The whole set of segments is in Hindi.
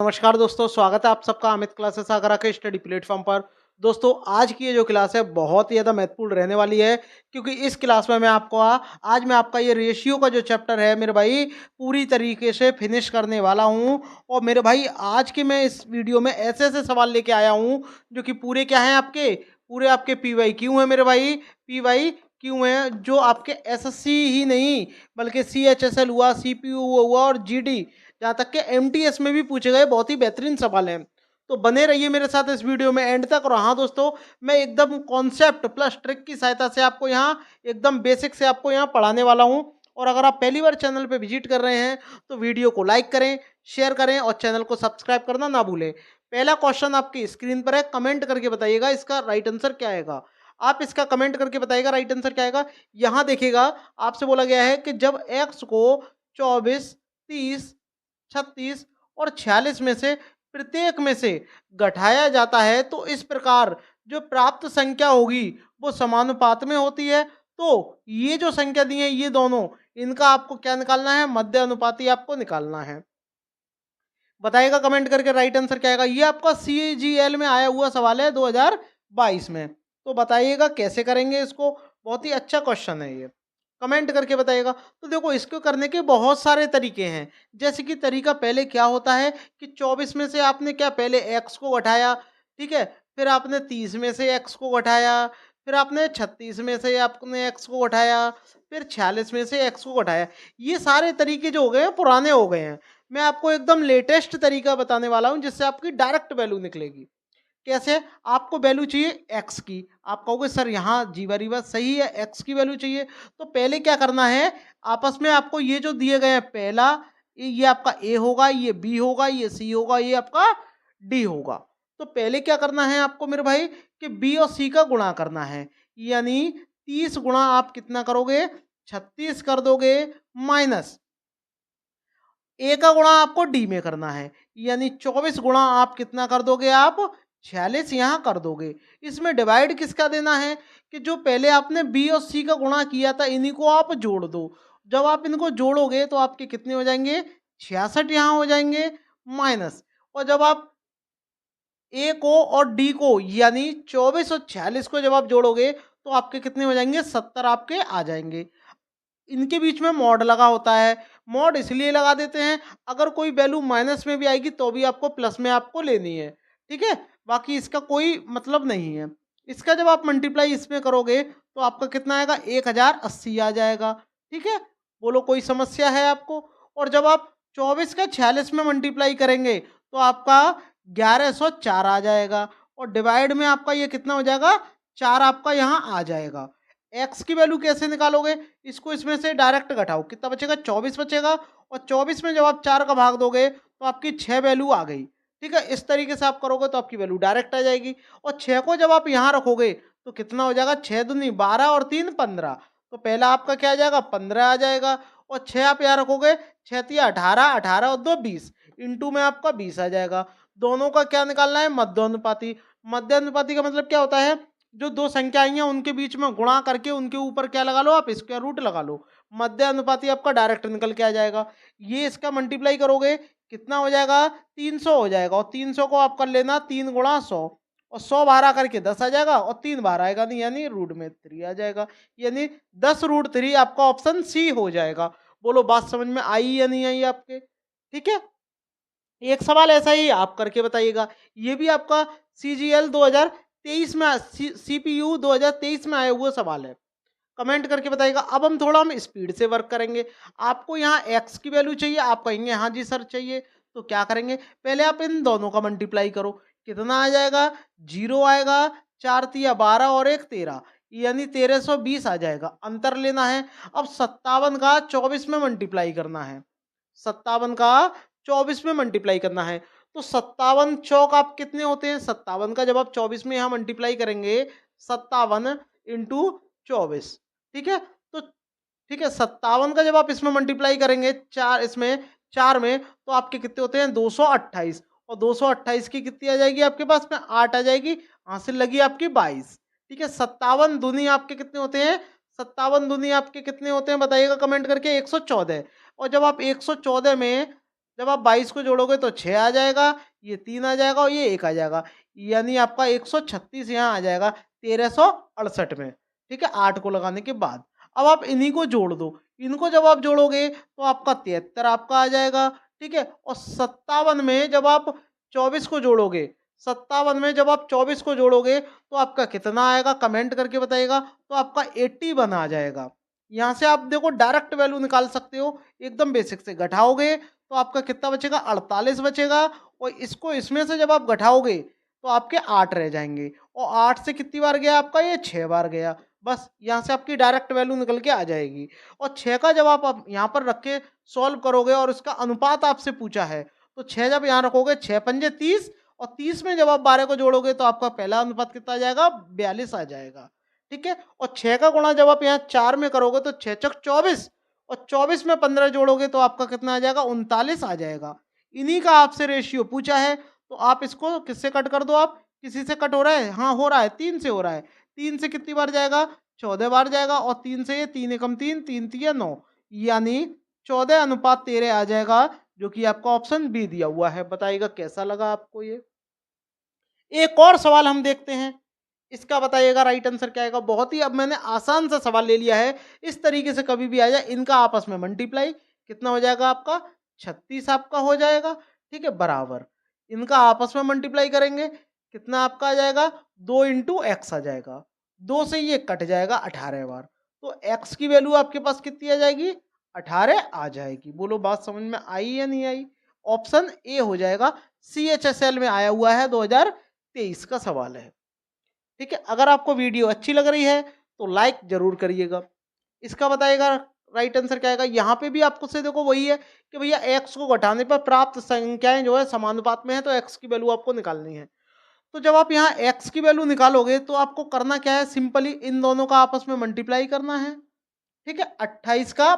नमस्कार दोस्तों, स्वागत है आप सबका अमित क्लासेस आगरा के स्टडी प्लेटफॉर्म पर। दोस्तों, आज की ये जो क्लास है बहुत ही ज़्यादा महत्वपूर्ण रहने वाली है, क्योंकि इस क्लास में आज मैं आपका ये रेशियो का जो चैप्टर है मेरे भाई पूरी तरीके से फिनिश करने वाला हूँ। और मेरे भाई आज के मैं इस वीडियो में ऐसे ऐसे सवाल लेके आया हूँ जो कि पूरे क्या हैं, आपके पूरे आपके PYQ हैं मेरे भाई। PYQ हैं जो आपके SSC ही नहीं बल्कि CHSL हुआ, CPU हुआ और GD, जहाँ तक कि MTS में भी पूछे गए बहुत ही बेहतरीन सवाल हैं। तो बने रहिए मेरे साथ इस वीडियो में एंड तक। और हाँ दोस्तों, मैं एकदम कॉन्सेप्ट प्लस ट्रिक की सहायता से आपको यहाँ एकदम बेसिक से आपको यहाँ पढ़ाने वाला हूँ। और अगर आप पहली बार चैनल पे विजिट कर रहे हैं तो वीडियो को लाइक करें, शेयर करें और चैनल को सब्सक्राइब करना ना भूलें। पहला क्वेश्चन आपकी स्क्रीन पर है, कमेंट करके बताइएगा इसका राइट आंसर क्या आएगा। आप इसका कमेंट करके बताइएगा राइट आंसर क्या आएगा। यहाँ देखिएगा, आपसे बोला गया है कि जब एक्स को 24, 30, 36 और 46 में से प्रत्येक में से घटाया जाता है तो इस प्रकार जो प्राप्त संख्या होगी वो समानुपात में होती है। तो ये जो संख्या दी है ये दोनों, इनका आपको क्या निकालना है, मध्य अनुपाती आपको निकालना है। बताइएगा कमेंट करके राइट आंसर क्या आएगा। ये आपका CGL में आया हुआ सवाल है 2022 में। तो बताइएगा कैसे करेंगे इसको, बहुत ही अच्छा क्वेश्चन है ये। कमेंट करके बताइएगा। तो देखो, इसको करने के बहुत सारे तरीके हैं। जैसे कि तरीका पहले क्या होता है कि 24 में से आपने क्या पहले x को घटाया, ठीक है, फिर आपने 30 में से x को घटाया, फिर आपने 36 में से आपने x को घटाया, फिर 46 में से x को घटाया। ये सारे तरीके जो हो गए हैं पुराने हो गए हैं। मैं आपको एकदम लेटेस्ट तरीका बताने वाला हूं जिससे आपकी डायरेक्ट वैल्यू निकलेगी। कैसे? आपको वैल्यू चाहिए एक्स की। आप कहोगे सर यहाँ जीवा रीवा सही है, एक्स की वैल्यू चाहिए। तो पहले क्या करना है, आपस में आपको ये जो दिए गए हैं, पहला ये आपका ए होगा, ये बी होगा, ये सी होगा, ये आपका डी होगा। तो पहले क्या करना है आपको मेरे भाई कि बी और सी का गुणा करना है। यानी 30 गुणा आप कितना करोगे, 36 कर दोगे, माइनस ए का गुणा आपको डी में करना है। यानी 24 गुणा आप कितना कर दोगे, आप 46 यहाँ कर दोगे। इसमें डिवाइड किसका देना है कि जो पहले आपने बी और सी का गुणा किया था इन्हीं को आप जोड़ दो। जब आप इनको जोड़ोगे तो आपके कितने हो जाएंगे, 66 यहाँ हो जाएंगे, माइनस। और जब आप ए को और डी को यानी 24 और 46 को जब आप जोड़ोगे तो आपके कितने हो जाएंगे, 70 आपके आ जाएंगे। इनके बीच में मॉड लगा होता है। मॉड इसलिए लगा देते हैं, अगर कोई वैल्यू माइनस में भी आएगी तो भी आपको प्लस में आपको लेनी है, ठीक है। बाकी इसका कोई मतलब नहीं है। इसका जब आप मल्टीप्लाई इसमें करोगे तो आपका कितना आएगा, 1080 आ जाएगा, ठीक है। बोलो कोई समस्या है आपको। और जब आप 24 का 46 में मल्टीप्लाई करेंगे तो आपका 1104 आ जाएगा। और डिवाइड में आपका ये कितना हो जाएगा, 4 आपका यहाँ आ जाएगा। एक्स की वैल्यू कैसे निकालोगे, इसको इसमें से डायरेक्ट घटाओ, कितना बचेगा, 24 बचेगा। और 24 में जब आप 4 का भाग दोगे तो आपकी 6 वैल्यू आ गई, ठीक है। इस तरीके से आप करोगे तो आपकी वैल्यू डायरेक्ट आ जाएगी। और 6 को जब आप यहाँ रखोगे तो कितना हो जाएगा, 6 दूनी 12 और 3 15। तो पहला आपका क्या आ जाएगा, 15 आ जाएगा। और 6 आप यहाँ रखोगे, 6 तिया 18, 18 और 2 20, इंटू में आपका 20 आ जाएगा। दोनों का क्या निकालना है, मध्य अनुपाती। मध्य अनुपाती का मतलब क्या होता है, जो दो संख्या आई हैं उनके बीच में गुणा करके उनके ऊपर क्या लगा लो, आप स्क्वायर रूट लगा लो। मध्य अनुपाती आपका डायरेक्ट निकल के आ जाएगा। ये इसका मल्टीप्लाई करोगे कितना हो जाएगा, 300 हो जाएगा। और 300 को आप कर लेना 3 गुणा 100, और 100 बाहर आकर के 10 आ जाएगा, और 3 बाहर आएगा नहीं, यानी रूट में 3 आ जाएगा। यानी 10√3 आपका ऑप्शन सी हो जाएगा। बोलो बात समझ में आई या नहीं आई आपके, ठीक है। एक सवाल ऐसा ही आप करके बताइएगा। ये भी आपका CGL 2023 में, CPU 2023 में आया हुआ सवाल है। कमेंट करके बताइएगा। अब हम स्पीड से वर्क करेंगे। आपको यहाँ एक्स की वैल्यू चाहिए, आप कहेंगे हाँ जी सर चाहिए। तो क्या करेंगे, पहले आप इन दोनों का मल्टीप्लाई करो, कितना आ जाएगा, 0 आएगा, 4 तिया 12 और 1 13, यानी 1320 आ जाएगा। अंतर लेना है। अब 57 का 24 में मल्टीप्लाई करना है, 57 का 24 में मल्टीप्लाई करना है। तो 57 चौक आप कितने होते हैं, 57 का जब आप 24 में यहाँ मल्टीप्लाई करेंगे, 57 इंटू 24, ठीक है। तो ठीक है, 57 का जब आप इसमें मल्टीप्लाई करेंगे, चार इसमें, 4 में, तो आपके कितने होते हैं, 228। और 228 की कितनी आ जाएगी आपके पास में, 8 आ जाएगी। हासिल लगी आपकी 22, ठीक है। 57 दूनी आपके कितने होते हैं, 57 दूनी आपके कितने होते हैं बताइएगा कमेंट करके, 114। और जब आप 114 में जब आप 22 को जोड़ोगे तो 6 आ जाएगा, ये 3 आ जाएगा और ये 1 आ जाएगा। यानी आपका 136 यहाँ आ जाएगा 1368 में, ठीक है? 8 को लगाने के बाद। अब आप इन्हीं को जोड़ दो। इनको जब आप जोड़ोगे तो आपका 73 आपका आ जाएगा, ठीक है? और 57 में जब आप 24 को जोड़ोगे, 57 में जब आप 24 को जोड़ोगे तो आपका कितना आएगा कमेंट करके बताइएगा। तो आपका 81 आ जाएगा। यहाँ से आप देखो डायरेक्ट वैल्यू निकाल सकते हो, एकदम बेसिक से घटाओगे तो आपका कितना बचेगा 48 बचेगा, और इसको इसमें से जब आप घटाओगे तो आपके 8 रह जाएंगे, और 8 से कितनी बार गया आपका, ये 6 बार गया। बस यहाँ से आपकी डायरेक्ट वैल्यू निकल के आ जाएगी। और 6 का जब आप यहाँ पर रख के सॉल्व करोगे और इसका अनुपात आपसे पूछा है, तो 6 जब यहाँ रखोगे 6 पंजे 30, और 30 में जब आप 12 को जोड़ोगे तो आपका पहला अनुपात कितना आ जाएगा, 42 आ जाएगा, ठीक है? और 6 का गुणा जब आप यहाँ 4 में करोगे तो 6 चौक 24, और 24 में 15 जोड़ोगे तो आपका कितना आ जाएगा, 39 आ जाएगा। इन्हीं का आपसे रेशियो पूछा है, तो आप इसको किससे कट कर दो, आप किसी से कट हो रहा है, हाँ हो रहा है, 3 से हो रहा है। 3 से कितनी बार जाएगा, 14 बार जाएगा, और 3 से ये 3 एकम 3, 3 तिया 9, यानी 14:13 आ जाएगा, जो कि आपका ऑप्शन बी दिया हुआ है। बताइएगा कैसा लगा आपको ये। एक और सवाल हम देखते हैं, इसका बताइएगा राइट आंसर क्या आएगा। बहुत ही अब मैंने आसान सा सवाल ले लिया है, इस तरीके से कभी भी आ जाए, इनका आपस में मल्टीप्लाई कितना हो जाएगा आपका, 36 आपका हो जाएगा, ठीक है? बराबर इनका आपस में मल्टीप्लाई करेंगे, कितना आपका आ जाएगा, 2 इंटू एक्स आ जाएगा। 2 से ये कट जाएगा 18 बार, तो एक्स की वैल्यू आपके पास कितनी आ जाएगी, 18 आ जाएगी। बोलो बात समझ में आई या नहीं आई। ऑप्शन ए हो जाएगा, CHSL में आया हुआ है, 2023 का सवाल है, ठीक है? अगर आपको वीडियो अच्छी लग रही है तो लाइक जरूर करिएगा। इसका बताइएगा राइट आंसर क्या आएगा। यहाँ पे भी आपको से देखो वही है कि भैया एक्स को घटाने पर प्राप्त संख्याएं जो है समानुपात में है, तो एक्स की वैल्यू आपको निकालनी है। तो जब आप यहाँ एक्स की वैल्यू निकालोगे तो आपको करना क्या है, सिंपली इन दोनों का आपस में मल्टीप्लाई करना है, ठीक है? 28 का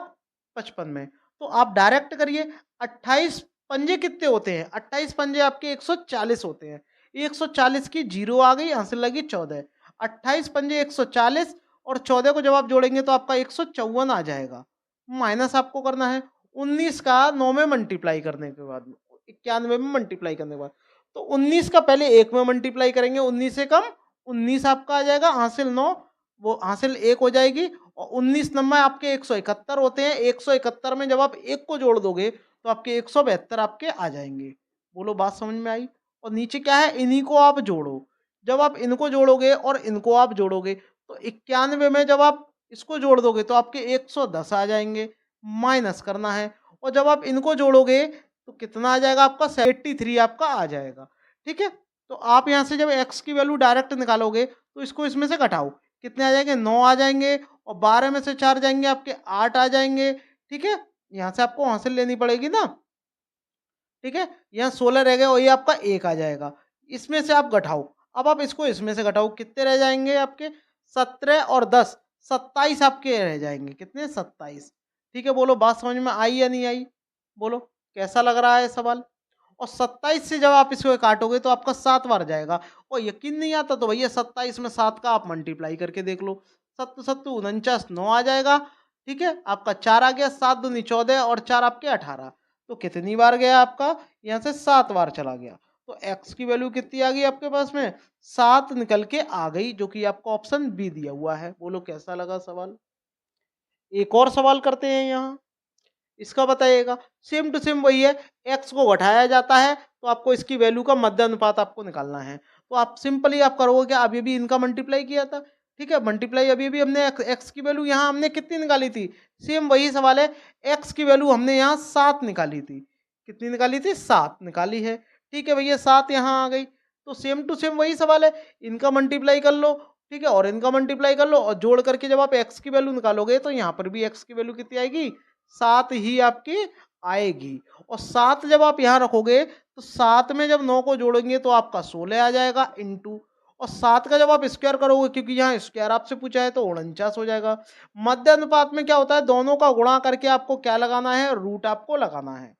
55 में, तो आप डायरेक्ट करिए। 28 पंजे कितने होते हैं, 28 पंजे आपके 140 होते हैं। 140 की जीरो आ गई, यहाँ से लगी 14। 28 पंजे 140, और 14 को जब आप जोड़ेंगे तो आपका 154 आ जाएगा। माइनस आपको करना है 19 का 9 में मल्टीप्लाई करने के बाद, 91 में मल्टीप्लाई करने के बाद, तो 19 का पहले 1 में मल्टीप्लाई करेंगे, 19 से कम 19 आपका आ जाएगा, हासिल 9 वो हासिल 1 हो जाएगी, और 19 नंबर आपके 171 होते हैं। 171 में जब आप 1 को जोड़ दोगे तो आपके 172 आपके आ जाएंगे। बोलो बात समझ में आई। और नीचे क्या है, इन्हीं को आप जोड़ो। जब आप इनको जोड़ोगे और इनको आप जोड़ोगे तो 91 में जब आप इसको जोड़ दोगे तो आपके 110 आ जाएंगे, माइनस करना है। और जब आप इनको जोड़ोगे तो कितना आ जाएगा आपका, 83 आपका आ जाएगा, ठीक है? तो आप यहाँ से जब x की वैल्यू डायरेक्ट निकालोगे तो इसको इसमें से घटाओ, कितने आ जाएंगे, 9 आ जाएंगे, और 12 में से 4 जाएंगे आपके 8 आ जाएंगे, ठीक है? यहाँ से आपको हासिल लेनी पड़ेगी ना, ठीक है? यहाँ 16 रह गए और ये आपका 1 आ जाएगा। इसमें से आप घटाओ, अब आप इसको इसमें से घटाओ, कितने रह जाएंगे आपके, 17 और 10 27 आपके रह जाएंगे, कितने, 27, ठीक है? बोलो बात समझ में आई या नहीं आई। बोलो कैसा लग रहा है सवाल। और 27 से जब आप इसको काटोगे तो आपका 7 बार जाएगा, और यकीन नहीं आता तो भैया 27 में 7 का आप मल्टीप्लाई करके देख लो। 7 सत्तू 49, 9 आ जाएगा, ठीक है? आपका 4 आ गया, 7 दूनी 14, और 4 आपके 18, तो कितनी बार गया आपका, यहाँ से 7 बार चला गया। तो x की वैल्यू कितनी आ गई आपके पास में, 7 निकल के आ गई, जो कि आपका ऑप्शन बी दिया हुआ है। बोलो कैसा लगा सवाल। एक और सवाल करते हैं यहाँ, इसका बताइएगा। सेम टू सेम वही है, एक्स को घटाया जाता है तो आपको इसकी वैल्यू का मध्य अनुपात आपको निकालना है। तो आप सिंपली आप करोगे क्या, अभी भी इनका मल्टीप्लाई किया था, ठीक है? मल्टीप्लाई अभी भी हमने एक्स की वैल्यू यहाँ हमने कितनी निकाली थी, सेम वही सवाल है। एक्स की वैल्यू हमने यहाँ 7 निकाली थी, कितनी निकाली थी, 7 निकाली है, ठीक है भैया? 7 यहाँ आ गई, तो सेम टू सेम वही सवाल है, इनका मल्टीप्लाई कर लो, ठीक है? और इनका मल्टीप्लाई कर लो, और जोड़ करके जब आप एक्स की वैल्यू निकालोगे तो यहाँ पर भी एक्स की वैल्यू कितनी आएगी, 7 ही आपकी आएगी। और 7 जब आप यहाँ रखोगे तो 7 में जब 9 को जोड़ेंगे तो आपका 16 आ जाएगा, इंटू, और 7 का जब आप स्क्वायर करोगे, क्योंकि यहाँ स्क्वायर आपसे पूछा है, तो 49 हो जाएगा। मध्य अनुपात में क्या होता है, दोनों का गुणा करके आपको क्या लगाना है, रूट आपको लगाना है,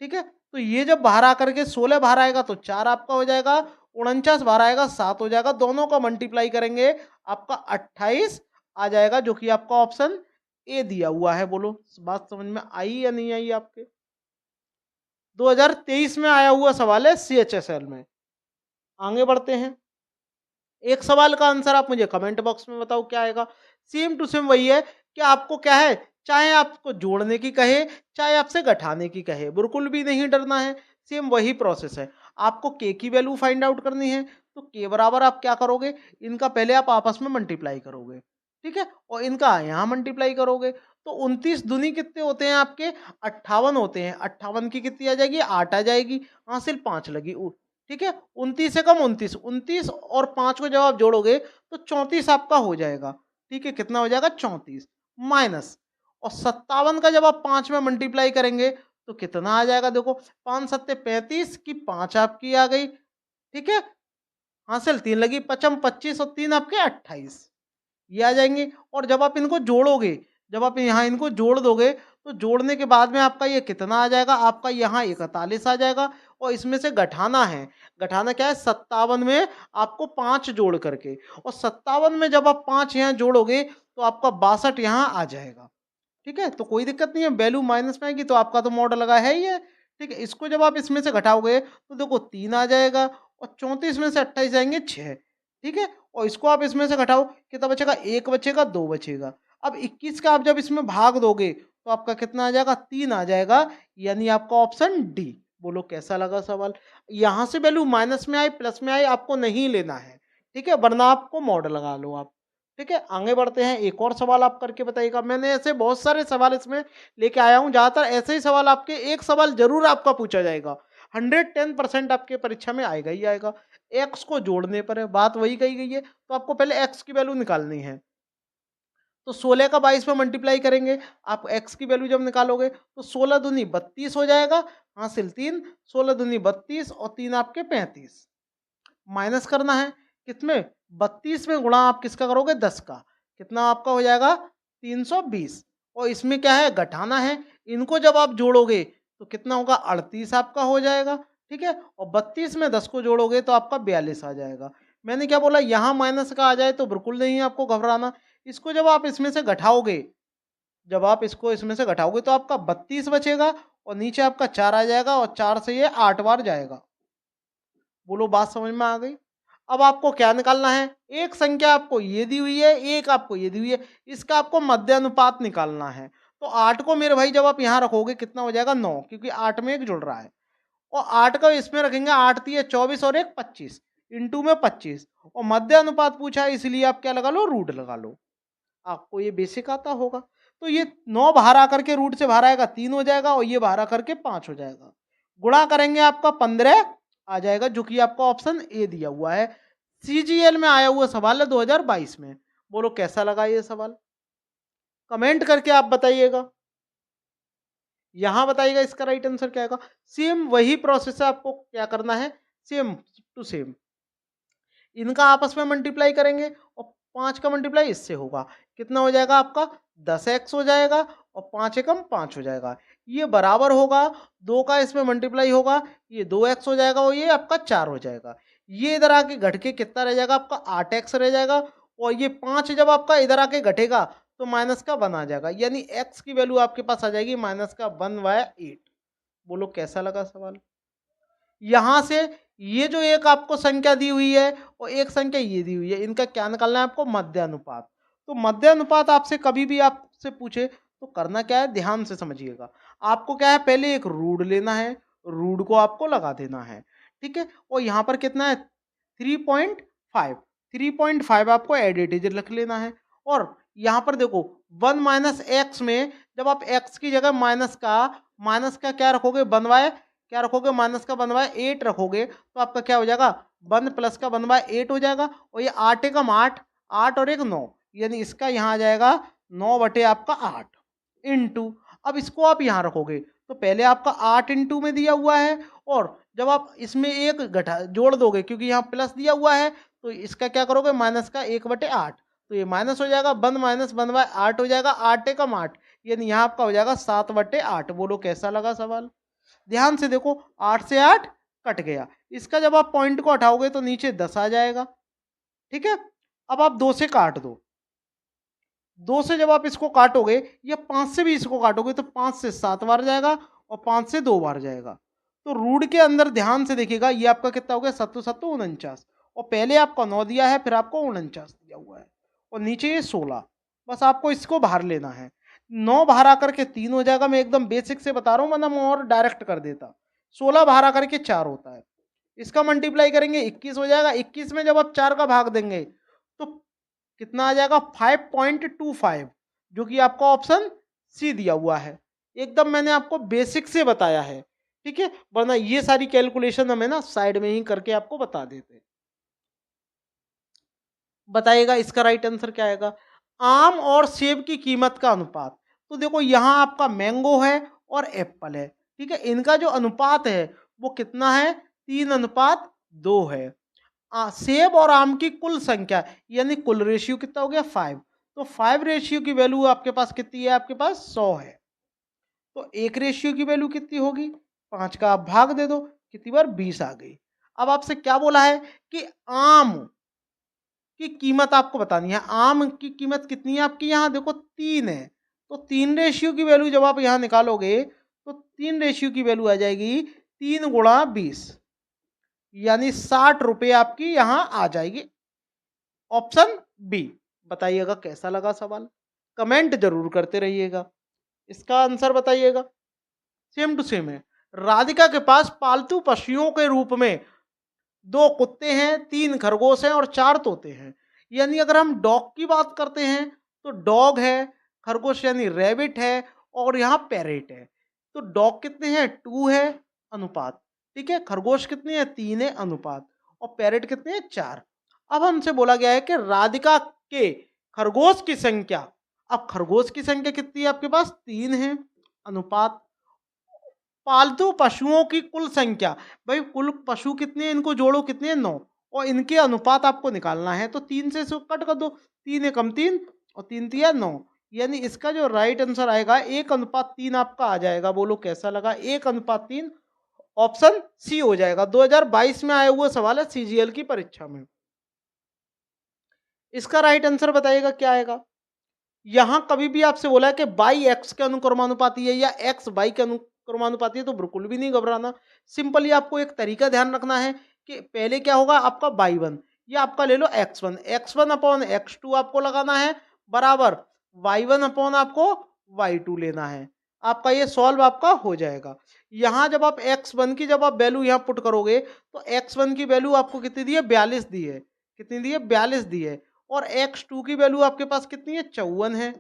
ठीक है? तो ये जब बाहर आकर के 16 बाहर आएगा तो 4 आपका हो जाएगा, 49 बाहर आएगा 7 हो जाएगा, दोनों का मल्टीप्लाई करेंगे आपका 28 आ जाएगा, जो कि आपका ऑप्शन ए दिया हुआ है। बोलो बात समझ में आई या नहीं आई आपके। 2023 में आया हुआ सवाल है CHSL में। आगे बढ़ते हैं। एक सवाल का आंसर आप मुझे कमेंट बॉक्स में बताओ क्या आएगा। सेम टू सेम वही है कि आपको क्या है, चाहे आपको जोड़ने की कहे, चाहे आपसे घटाने की कहे, बिल्कुल भी नहीं डरना है। सेम वही प्रोसेस है। आपको के की वैल्यू फाइंड आउट करनी है, तो के बराबर आप क्या करोगे, इनका पहले आप आपस में मल्टीप्लाई करोगे, ठीक है, और इनका यहाँ मल्टीप्लाई करोगे। तो 29 दूनी कितने होते हैं आपके, 58 होते हैं। 58 की कितनी आ जाएगी, 8 आ जाएगी। हाँ सिर्फ 5 लगी, ठीक है। 29 से कम 29, 29 और 5 को जब आप जोड़ोगे तो 34 आपका हो जाएगा, ठीक है। कितना हो जाएगा, 34 माइनस, और 57 का जब आप 5 में मल्टीप्लाई करेंगे तो कितना आ जाएगा, देखो 5 सत्ते 35 की 5 आपकी आ गई, ठीक है। हासिल 3 लगी, पचम 25 और 3 आपके 28, ये आ जाएंगे। और जब आप इनको जोड़ोगे, जब आप यहाँ इनको जोड़ दोगे तो जोड़ने के बाद में आपका ये कितना आ जाएगा, आपका यहाँ 41 आ जाएगा। और इसमें से घटाना है, घटाना क्या है, 57 में आपको 5 जोड़ करके, और 57 में जब आप 5 यहाँ जोड़ोगे तो आपका 62 यहाँ आ जाएगा, ठीक है। तो कोई दिक्कत नहीं है, वैल्यू माइनस में आएगी तो आपका तो मॉडल लगा है ही है, ठीक है। इसको जब आप इसमें से घटाओगे तो देखो 3 आ जाएगा, और 34 में से 28 जाएंगे 6, ठीक है। और इसको आप इसमें से घटाओ, कितना बचेगा, 1 बचेगा, 2 बचेगा। अब 21 का आप जब इसमें भाग दोगे तो आपका कितना आ जाएगा, 3 आ जाएगा, यानी आपका ऑप्शन डी। बोलो कैसा लगा सवाल। यहाँ से वैल्यू माइनस में आए प्लस में आए आपको नहीं लेना है, ठीक है, वरना आपको मॉडल लगा लो आप, ठीक है। आगे बढ़ते हैं, एक और सवाल आप करके बताइएगा। मैंने ऐसे बहुत सारे सवाल इसमें लेके आया हूँ, ज़्यादातर ऐसे ही सवाल आपके, एक सवाल जरूर आपका पूछा जाएगा, 110% आपके परीक्षा में आएगा ही आएगा। एक्स को जोड़ने पर है, बात वही कही गई है, तो आपको पहले एक्स की वैल्यू निकालनी है। तो 16 का 22 में मल्टीप्लाई करेंगे, आप एक्स की वैल्यू जब निकालोगे तो 16 दूनी 32 हो जाएगा, हासिल 3, 16 दूनी 32 और 3 आपके 35, माइनस करना है किसमें, 32 में गुणा आप किसका करोगे, 10 का, कितना आपका हो जाएगा, 320। और इसमें क्या है, घटाना है, इनको जब आप जोड़ोगे तो कितना होगा, 38 आपका हो जाएगा, ठीक है। और 32 में 10 को जोड़ोगे तो आपका 42 आ जाएगा। मैंने क्या बोला, यहाँ माइनस का आ जाए तो बिल्कुल नहीं है आपको घबराना। इसको जब आप इसमें से घटाओगे, जब आप इसको इसमें से घटाओगे तो आपका 32 बचेगा, और नीचे आपका 4 आ जाएगा, और 4 से ये 8 बार जाएगा। बोलो बात समझ में आ गई। अब आपको क्या निकालना है, एक संख्या आपको ये दी हुई है, एक आपको ये दी हुई है, इसका आपको मध्य अनुपात निकालना है। तो 8 को मेरे भाई जब आप यहाँ रखोगे कितना हो जाएगा, 9, क्योंकि 8 में एक जुड़ रहा है। और 8 का इसमें रखेंगे, 8 तिये 24 और एक 25, इंटू में 25, और मध्य अनुपात पूछा है इसलिए आप क्या लगा लो, रूट लगा लो। आपको ये बेसिक आता होगा। तो ये 9 बाहर आकर के रूट से बाहर आएगा 3 हो जाएगा, और ये बाहर आकर के 5 हो जाएगा। गुणा करेंगे आपका 15 आ जाएगा, जो कि आपका ऑप्शन ए दिया हुआ है। सीजीएल में आया हुआ सवाल है 2022 में। बोलो कैसा लगा ये सवाल, कमेंट करके आप बताइएगा। यहाँ बताइएगा इसका राइट आंसर क्या आएगा। सेम वही प्रोसेस है, आपको क्या करना है, सेम टू सेम इनका आपस में मल्टीप्लाई करेंगे, और 5 का मल्टीप्लाई इससे होगा, कितना हो जाएगा आपका, 10x हो जाएगा, और 5 एकम 5 हो जाएगा। ये बराबर होगा, 2 का इसमें मल्टीप्लाई होगा, ये 2x हो जाएगा, और ये आपका 4 हो जाएगा। ये इधर आके घट के कितना रह जाएगा, आपका 8x रह जाएगा, और ये 5 जब आपका इधर आके घटेगा तो माइनस का 1 आ जाएगा, यानी x की वैल्यू आपके पास आ जाएगी माइनस का 1/8। बोलो कैसा लगा सवाल। यहाँ से ये जो एक आपको संख्या दी हुई है और एक संख्या ये दी हुई है, इनका क्या निकालना है आपको, मध्य अनुपात। तो मध्य अनुपात आपसे कभी भी आपसे पूछे तो करना क्या है, ध्यान से समझिएगा। आपको क्या है, पहले एक रूट लेना है, रूट को आपको लगा देना है, ठीक है। और यहाँ पर कितना है, 3.5, 3.5 आपको एडिटिव रख लेना है। और यहाँ पर देखो 1 माइनस एक्स में जब आप एक्स की जगह माइनस का क्या रखोगे, बनवाए क्या रखोगे, माइनस का बनवाए 8 रखोगे, तो आपका क्या हो जाएगा, 1 प्लस का बनवाए 8 हो जाएगा। और ये 8 एकम 8, 8 और एक 9, यानी इसका यहाँ आ जाएगा 9 बटे आपका 8 इंटू। अब इसको आप यहाँ रखोगे तो पहले आपका 8 इंटू में दिया हुआ है, और जब आप इसमें एक घटा जोड़ दोगे क्योंकि यहाँ प्लस दिया हुआ है, तो इसका क्या करोगे, माइनस का 1/8, तो ये माइनस हो जाएगा, 1 माइनस 1/8 हो जाएगा, 8 एकम 8, यानी यहाँ आपका हो जाएगा 7/8। बोलो कैसा लगा सवाल। ध्यान से देखो, 8 से 8 कट गया, इसका जब आप पॉइंट को हटाओगे तो नीचे 10 आ जाएगा, ठीक है। अब आप 2 से काट दो, 2 से जब आप इसको काटोगे या 5 से भी इसको काटोगे तो 5 से 7 बार जाएगा और 5 से 2 बार जाएगा। तो रूट के अंदर ध्यान से देखिएगा, ये आपका कितना हो गया, 7 7 49, और पहले आपका 9 दिया है, फिर आपको 49 दिया हुआ है, और नीचे ये 16। बस आपको इसको बाहर लेना है। 9 बाहर आकर के 3 हो जाएगा, मैं एकदम बेसिक से बता रहा हूँ, वरना मैं और डायरेक्ट कर देता। 16 बाहर आकर के 4 होता है, इसका मल्टीप्लाई करेंगे 21 हो जाएगा। 21 में जब आप 4 का भाग देंगे तो कितना आ जाएगा, 5.25, जो कि आपका ऑप्शन सी दिया हुआ है। एकदम मैंने आपको बेसिक से बताया है, ठीक है, वरना ये सारी कैलकुलेशन हमें ना साइड में ही करके आपको बता देते। बताइएगा इसका राइट आंसर क्या आएगा। आम और सेब की कीमत का अनुपात, तो देखो यहाँ आपका मैंगो है और एप्पल है, ठीक है, इनका जो अनुपात है वो कितना है, 3:2 है। सेब और आम की कुल संख्या, यानी कुल रेशियो कितना हो गया, 5। तो 5 रेशियो की वैल्यू आपके पास कितनी है, आपके पास 100 है। तो एक रेशियो की वैल्यू कितनी होगी, 5 का आप भाग दे दो, कितनी बार, 20 आ गई। अब आपसे क्या बोला है कि आम की कीमत आपको बतानी है। आम की कीमत कितनी है आपकी, यहाँ देखो 3 है, तो 3 रेशियो की वैल्यू जब आप यहाँ निकालोगे तो 3 रेशियो की वैल्यू आ जाएगी 3 गुणा 20, यानी 60 रुपये आपकी यहाँ आ जाएगी। Option B. बताइएगा कैसा लगा सवाल, कमेंट जरूर करते रहिएगा। इसका आंसर बताइएगा। सेम टू सेम है। राधिका के पास पालतू पशुओं के रूप में 2 कुत्ते हैं, 3 खरगोश हैं और 4 तोते हैं। यानी अगर हम डॉग की बात करते हैं तो डॉग है, खरगोश यानी रैबिट है, और यहाँ पैरेट है। तो डॉग कितने हैं, 2 है, अनुपात, ठीक है, खरगोश कितने हैं, 3 है, अनुपात, और पैरेट कितने हैं, 4। अब हमसे बोला गया है कि राधिका के खरगोश की संख्या। अब खरगोश की संख्या कितनी है आपके पास, 3 है, अनुपात, पालतू पशुओं की कुल संख्या, भाई कुल पशु कितने हैं, इनको जोड़ो, कितने हैं, 9, और इनके अनुपात आपको निकालना है, तो 3 से इसको कट कर दो, 3 एकम 3 और 3 तिया 9, यानी इसका जो राइट आंसर आएगा 1:3 आपका आ जाएगा। बोलो कैसा लगा, 1:3, ऑप्शन सी हो जाएगा। 2022 में आया हुआ सवाल है सीजीएल की परीक्षा में। इसका राइट आंसर बताइएगा क्या आएगा। यहाँ कभी भी आपसे बोला है कि बाई एक्स के अनुक्रमानुपाती है या एक्स बाई के अनुक्रमानुपाती है, तो बिल्कुल भी नहीं घबराना। सिंपली आपको एक तरीका ध्यान रखना है कि पहले क्या होगा, आपका बाई वन, या आपका ले लो x1 अपॉन x2 आपको लगाना है, बराबर y1 अपॉन आपको y2 लेना है। आपका ये सॉल्व आपका हो जाएगा। यहाँ जब आप x1 की जब आप वैल्यू यहाँ पुट करोगे तो x1 की वैल्यू आपको कितनी दी है, 42 दी है, कितनी दी है, 42 दी है, और x2 की वैल्यू आपके पास कितनी है, 54 है,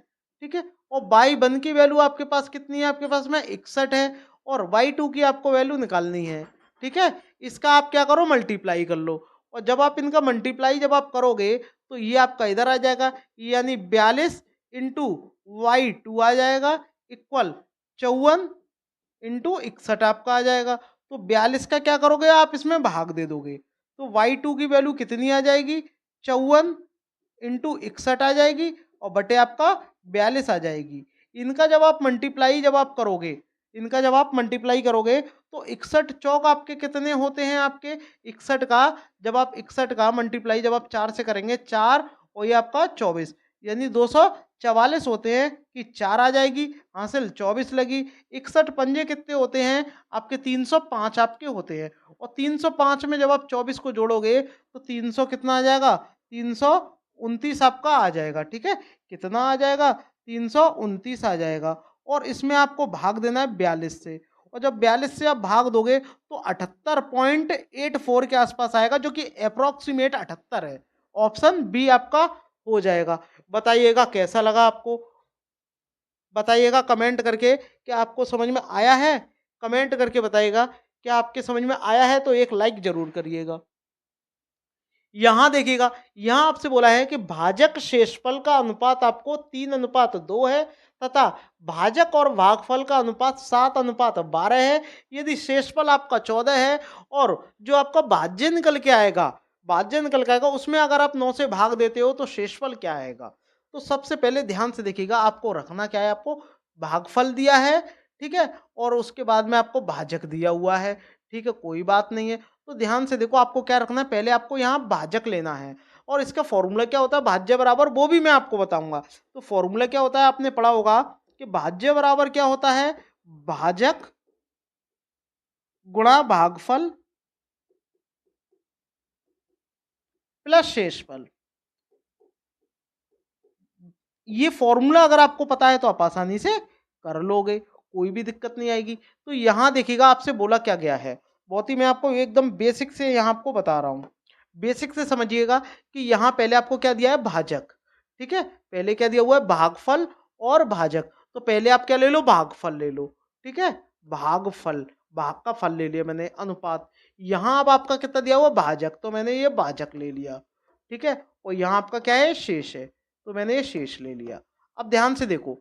ठीक है, और y1 की वैल्यू आपके पास कितनी है, आपके पास में 61 है, और y2 की आपको वैल्यू निकालनी है, ठीक है। इसका आप क्या करो, मल्टीप्लाई कर लो, और जब आप इनका मल्टीप्लाई जब आप करोगे तो ये आपका इधर आ जाएगा, यानी 42 इंटू y2 आ जाएगा, इक्वल 54 इंटू 61 आपका आ जाएगा। तो 42 का क्या करोगे, आप इसमें भाग दे दोगे, तो y2 की वैल्यू कितनी आ जाएगी, 54 इंटू 61 आ जाएगी, और बटे आपका 42 आ जाएगी। इनका जब आप मल्टीप्लाई जब आप करोगे, इनका जब आप मल्टीप्लाई करोगे तो 61 चौक आपके कितने होते हैं, आपके 61 का, जब आप 61 का मल्टीप्लाई जब आप 4 से करेंगे, 4 और ये आपका 24, यानी 244 होते हैं, कि 4 आ जाएगी, हासिल 24 लगी। 61 पंजे कितने होते हैं आपके, 305 आपके होते हैं, और 305 में जब आप 24 को जोड़ोगे तो 300 कितना आ जाएगा, 329 आपका आ जाएगा, ठीक है, कितना आ जाएगा, 329 आ जाएगा, और इसमें आपको भाग देना है 42 से, और जब 42 से आप भाग दोगे तो 78.84 के आसपास आएगा, जो कि अप्रोक्सीमेट 78 है। ऑप्शन बी आपका हो जाएगा। बताइएगा कैसा लगा आपको, बताइएगा कमेंट करके कि आपको समझ में आया है, कमेंट करके बताइएगा क्या आपके समझ में आया है, तो एक लाइक जरूर करिएगा। यहाँ देखिएगा, यहाँ आपसे बोला है कि भाजक शेषफल का अनुपात आपको 3:2 है, तथा भाजक और भागफल का अनुपात 7:12 है। यदि शेषफल आपका 14 है और जो आपका भाज्य निकल के आएगा, भाज्य निकल के आएगा, उसमें अगर आप 9 से भाग देते हो तो शेषफल क्या आएगा। तो सबसे पहले ध्यान से देखिएगा, आपको रखना क्या है, आपको भागफल दिया है, ठीक है, और उसके बाद में आपको भाजक दिया हुआ है, ठीक है, कोई बात नहीं है। तो ध्यान से देखो, आपको क्या रखना है, पहले आपको यहाँ भाजक लेना है, और इसका फॉर्मूला क्या होता है, भाज्य बराबर, वो भी मैं आपको बताऊंगा। तो फॉर्मूला क्या होता है, आपने पढ़ा होगा कि भाज्य बराबर क्या होता है, भाजक गुणा भागफल प्लस शेषफल। ये फॉर्मूला अगर आपको पता है तो आप आसानी से कर लोगे, कोई भी दिक्कत नहीं आएगी। तो यहाँ देखिएगा आपसे बोला क्या गया है, बहुत ही मैं आपको एकदम बेसिक से यहाँ आपको बता रहा हूँ। बेसिक से समझिएगा कि यहाँ पहले आपको क्या दिया है, भाजक, ठीक है। पहले क्या दिया हुआ है, भागफल और भाजक। तो पहले आप क्या ले लो, भागफल ले लो, ठीक है। भागफल, भाग का फल ले लिया मैंने, अनुपात। यहाँ अब आपका कितना दिया हुआ, भाजक, तो मैंने ये भाजक ले लिया, ठीक है। और यहाँ आपका क्या है, शेष है, तो मैंने ये शेष ले लिया। अब ध्यान से देखो,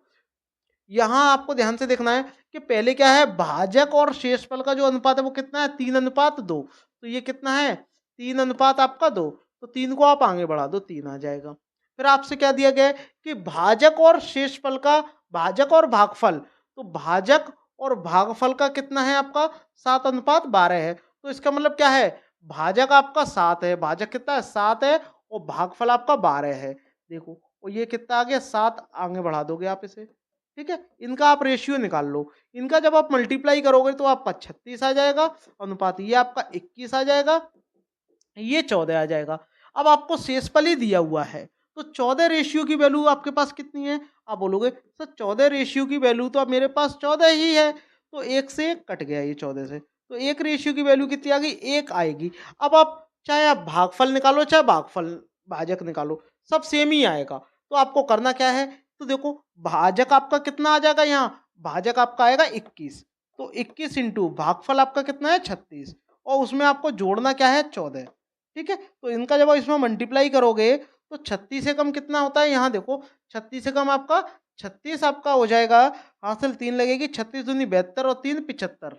यहाँ आपको ध्यान से देखना है कि पहले क्या है, भाजक और शेषफल का जो अनुपात है वो कितना है, 3:2। तो ये कितना है, 3:2 आपका 2। तो 3 को आप आगे बढ़ा दो, 3 आ जाएगा। फिर आपसे क्या दिया गया है कि भाजक और शेषफल का, भाजक और भागफल, तो भाजक और भागफल का कितना है आपका, 7:12 है। तो इसका मतलब क्या है, भाजक आपका 7 है, भाजक कितना है, 7 है, और भागफल आपका 12 है। देखो, और ये कितना आ गया, 7, आगे बढ़ा दोगे आप इसे, ठीक है। इनका आप रेशियो निकाल लो, इनका जब आप मल्टीप्लाई करोगे तो आपका 36 आ जाएगा अनुपात, ये आपका 21 आ जाएगा, ये 14 आ जाएगा। अब आपको शेषफल ही दिया हुआ है, तो 14 रेशियो की वैल्यू आपके पास कितनी है, आप बोलोगे सर 14 रेशियो की वैल्यू तो अब मेरे पास 14 ही है, तो एक से एक कट गया ये 14 से, तो एक रेशियो की वैल्यू कितनी आ गई, एक आएगी। अब आप चाहे आप भागफल निकालो चाहे भागफल भाजक निकालो, सब सेम ही आएगा। तो आपको करना क्या है, तो देखो भाजक आपका कितना आ जाएगा, यहाँ भाजक आपका आएगा 21, तो 21 इंटू भागफल आपका कितना है, 36, और उसमें आपको जोड़ना क्या है, 14, ठीक है। तो इनका जब आप इसमें मल्टीप्लाई करोगे तो 36 से कम कितना होता है, यहाँ देखो 36 से कम आपका 36 आपका हो जाएगा, हासिल 3 लगेगी, 36 दूनी 72 और 3 75,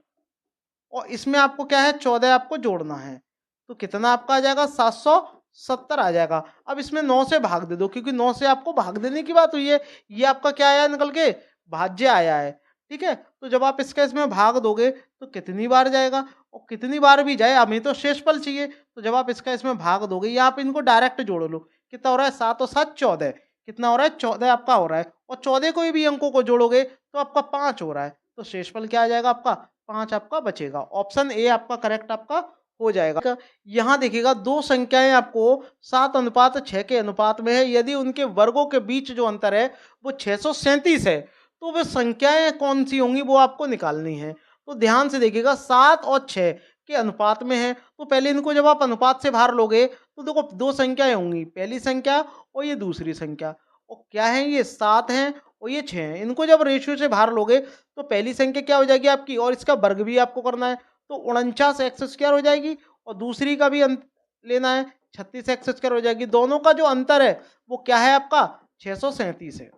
और इसमें आपको क्या है, 14 आपको जोड़ना है, तो कितना आपका आ जाएगा, 770 आ जाएगा। अब इसमें 9 से भाग दे दो, क्योंकि 9 से आपको भाग देने की बात हुई है, ये आपका क्या आया निकल के, भाज्य आया है, ठीक है। तो जब आप इसका इसमें भाग दोगे तो कितनी बार जाएगा, और कितनी बार भी जाए, हमें तो शेषफल चाहिए, तो जब आप इसका इसमें भाग दोगे, या आप इनको डायरेक्ट जोड़ लो, कितना हो रहा है, 7 और 7 14, कितना हो रहा है, 14 आपका हो रहा है, और 14 कोई भी अंकों को जोड़ोगे तो आपका 5 हो रहा है, तो शेषफल क्या आ जाएगा आपका, 5 आपका बचेगा। ऑप्शन ए आपका करेक्ट आपका हो जाएगा। यहाँ देखिएगा दो संख्याएं आपको 7:6 के अनुपात में है, यदि उनके वर्गों के बीच जो अंतर है वो 637 है, तो वे संख्याएं कौन सी होंगी वो आपको निकालनी है। तो ध्यान से देखिएगा, 7 और 6 के अनुपात में है, तो पहले इनको जब आप अनुपात से बाहर लोगे तो देखो दो संख्याएं होंगी, पहली संख्या और ये दूसरी संख्या, और क्या है, ये 7 है और ये 6 है। इनको जब रेशियो से बाहर लोगे तो पहली संख्या क्या हो जाएगी आपकी, और इसका वर्ग भी आपको करना है, तो 49x² हो जाएगी, और दूसरी का भी लेना है, 36x² हो जाएगी। दोनों का जो अंतर है वो क्या है आपका, 637 है।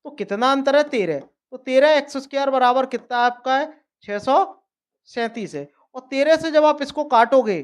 तो कितना अंतर है, 13, तो 13x² बराबर कितना आपका है, 637 है। और 13 से जब आप इसको काटोगे,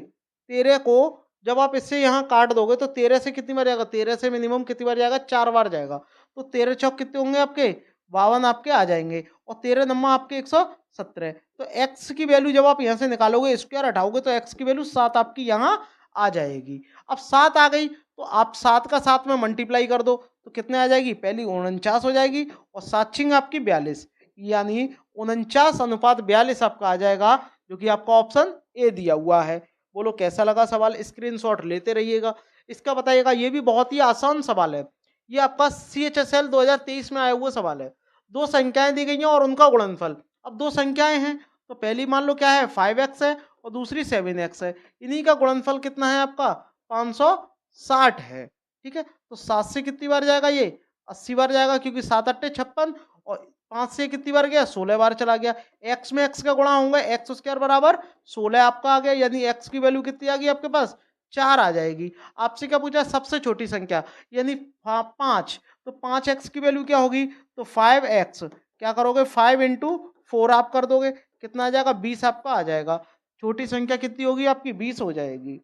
13 को जब आप इससे यहाँ काट दोगे तो 13 से कितनी बार जाएगा, 13 से मिनिमम कितनी बार जाएगा, 4 बार जाएगा, तो 13 चौक कितने होंगे आपके, 52 आपके आ जाएंगे, और 13 नम्मा आपके 117। तो x की वैल्यू जब आप यहाँ से निकालोगे, स्क्वायर हटाओगे, तो x की वैल्यू 7 आपकी यहाँ आ जाएगी। अब 7 आ गई तो आप 7 का 7 में मल्टीप्लाई कर दो, तो कितने आ जाएगी, पहली 49 हो जाएगी, और 7 छिंग आपकी 42, यानी 49:42 आपका आ जाएगा, जो कि आपका ऑप्शन ए दिया हुआ है। बोलो कैसा लगा सवाल, स्क्रीनशॉट लेते रहिएगा। इसका बताइएगा, ये भी बहुत ही आसान सवाल है, ये आपका CHSL 2023 में आया हुआ सवाल है। दो संख्याएं दी गई हैं और उनका गुणनफल। अब दो संख्याएं हैं, तो पहली मान लो क्या है, 5x है, और दूसरी 7x है, इन्हीं का गुणनफल कितना है आपका, 560 है, ठीक है। तो 7 से कितनी बार जाएगा, ये 80 बार जाएगा, क्योंकि 7 अट्ठे 56, और 5 से कितनी बार गया, 16 बार चला गया। x में x का गुणा होगा, x² बराबर 16 आपका आ गया, यानी x की वैल्यू कितनी आ गई आपके पास, 4 आ जाएगी। आपसे क्या पूछा, सबसे छोटी संख्या, यानी 5, तो 5x की वैल्यू क्या होगी, तो 5x, क्या करोगे, 5 इंटू 4 आप कर दोगे, कितना आ जाएगा, 20 आपका आ जाएगा। छोटी संख्या कितनी होगी आपकी, 20 हो जाएगी।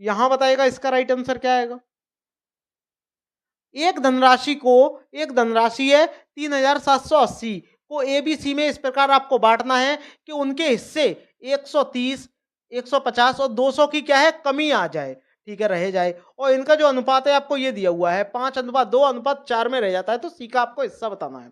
यहां बताएगा इसका राइट आंसर क्या आएगा। एक धनराशि है 3780 को ABC में इस प्रकार आपको बांटना है कि उनके हिस्से 130, 150 और 200 की क्या है, कमी आ जाए, ठीक है, रह जाए। और इनका जो अनुपात है आपको ये दिया हुआ है, 5:2:4 में रह जाता है, तो C का आपको हिस्सा बताना है।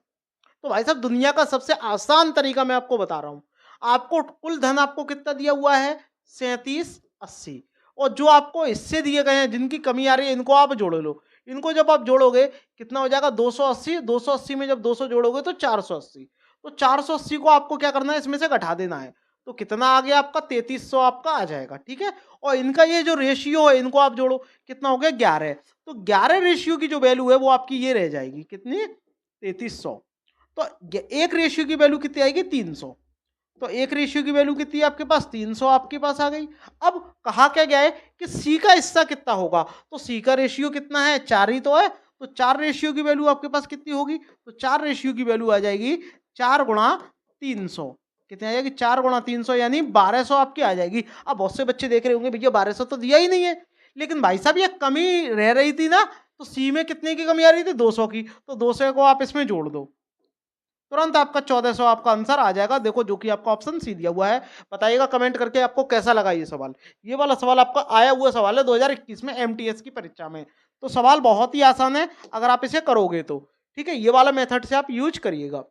तो भाई साहब, दुनिया का सबसे आसान तरीका मैं आपको बता रहा हूं। आपको कुल धन आपको कितना दिया हुआ है 3780, और जो आपको हिस्से दिए गए हैं जिनकी कमी आ रही है इनको आप जोड़ लो। इनको जब आप जोड़ोगे कितना हो जाएगा 280, 280 में जब 200 जोड़ोगे तो 480, तो 480 को आपको क्या करना है इसमें से घटा देना है, तो कितना आ गया आपका 3300 आपका आ जाएगा। ठीक है, और इनका ये जो रेशियो है इनको आप जोड़ो, कितना हो गया 11, तो 11 रेशियो की जो वैल्यू है वो आपकी ये रह जाएगी, कितनी 3300। तो एक रेशियो की वैल्यू कितनी आएगी 300, तो एक रेशियो की वैल्यू कितनी है आपके पास 300 आपके पास आ गई। अब कहा क्या गया है कि सी का हिस्सा कितना होगा, तो सी का रेशियो कितना है 4 ही तो है, तो 4 रेशियो की वैल्यू आपके पास कितनी होगी, तो 4 रेशियो की वैल्यू आ जाएगी 4 गुणा 300, कितनी आ जाएगी 4 गुणा 300 यानी 1200 आपकी आ जाएगी। अब बहुत से बच्चे देख रहे होंगे भैया 1200 तो दिया ही नहीं है, लेकिन भाई साहब ये कमी रह रही थी ना, तो सी में कितने की कमी आ रही थी 200 की, तो 200 को आप इसमें जोड़ दो, तुरंत आपका 1400 आपका आंसर आ जाएगा। देखो जो कि आपका ऑप्शन सी दिया हुआ है। बताइएगा कमेंट करके आपको कैसा लगा ये सवाल। ये वाला सवाल आपका आया हुआ सवाल है 2021 में एमटीएस की परीक्षा में, तो सवाल बहुत ही आसान है अगर आप इसे करोगे तो। ठीक है, ये वाला मेथड से आप यूज करिएगा।